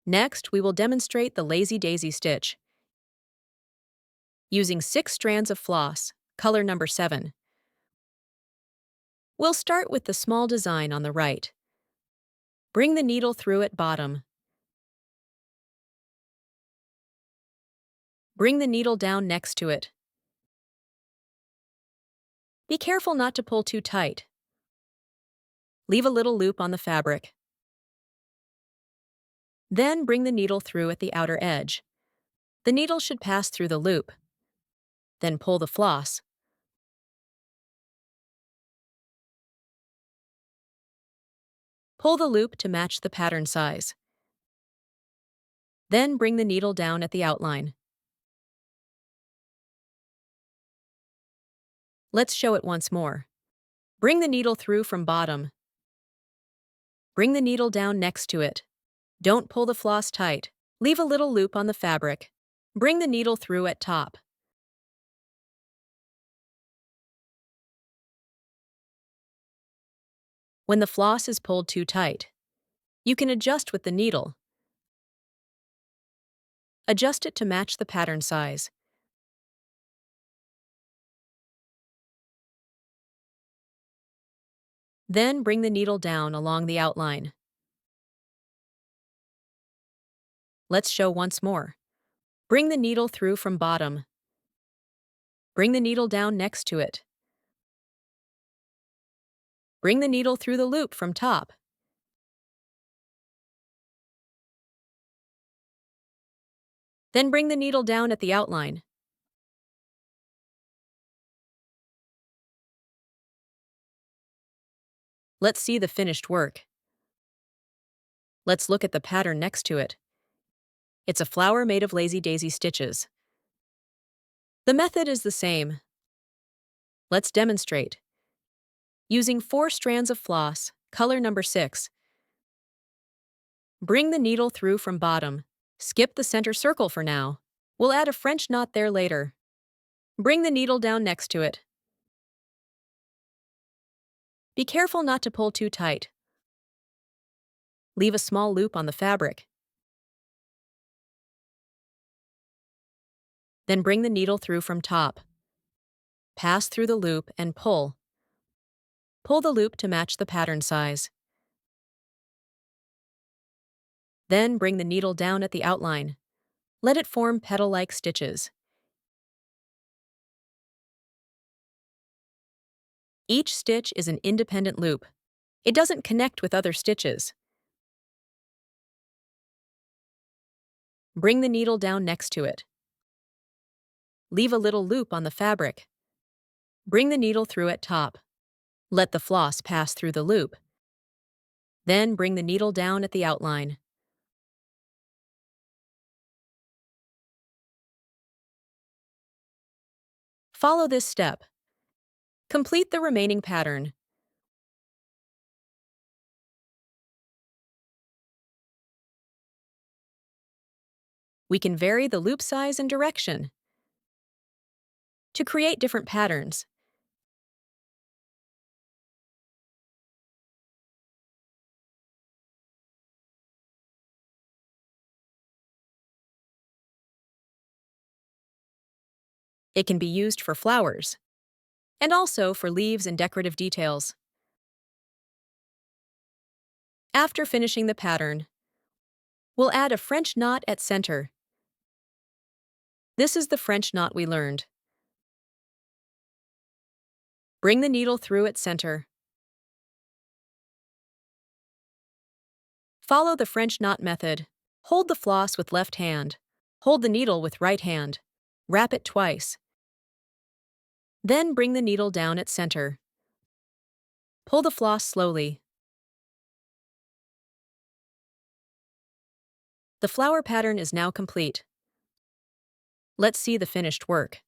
Next, we will demonstrate the lazy daisy stitch using 6 strands of floss, color number 7. We'll start with the small design on the right. Bring the needle through at bottom. Bring the needle down next to it. Be careful not to pull too tight. Leave a little loop on the fabric. Then bring the needle through at the outer edge. The needle should pass through the loop. Then pull the floss. Pull the loop to match the pattern size. Then bring the needle down at the outline. Let's show it once more. Bring the needle through from bottom. Bring the needle down next to it. Don't pull the floss tight. Leave a little loop on the fabric. Bring the needle through at top. When the floss is pulled too tight, you can adjust with the needle. Adjust it to match the pattern size. Then bring the needle down along the outline. Let's show once more. Bring the needle through from bottom. Bring the needle down next to it. Bring the needle through the loop from top. Then bring the needle down at the outline. Let's see the finished work. Let's look at the pattern next to it. It's a flower made of lazy daisy stitches. The method is the same. Let's demonstrate. Using 4 strands of floss, color number 6. Bring the needle through from bottom. Skip the center circle for now. We'll add a French knot there later. Bring the needle down next to it. Be careful not to pull too tight. Leave a small loop on the fabric. Then bring the needle through from top. Pass through the loop and pull. Pull the loop to match the pattern size. Then bring the needle down at the outline. Let it form petal-like stitches. Each stitch is an independent loop. It doesn't connect with other stitches. Bring the needle down next to it. Leave a little loop on the fabric. Bring the needle through at top. Let the floss pass through the loop. Then bring the needle down at the outline. Follow this step. Complete the remaining pattern. We can vary the loop size and direction to create different patterns. It can be used for flowers and also for leaves and decorative details. After finishing the pattern, we'll add a French knot at center. This is the French knot we learned. Bring the needle through at center. Follow the French knot method. Hold the floss with left hand. Hold the needle with right hand. Wrap it twice. Then bring the needle down at center. Pull the floss slowly. The flower pattern is now complete. Let's see the finished work.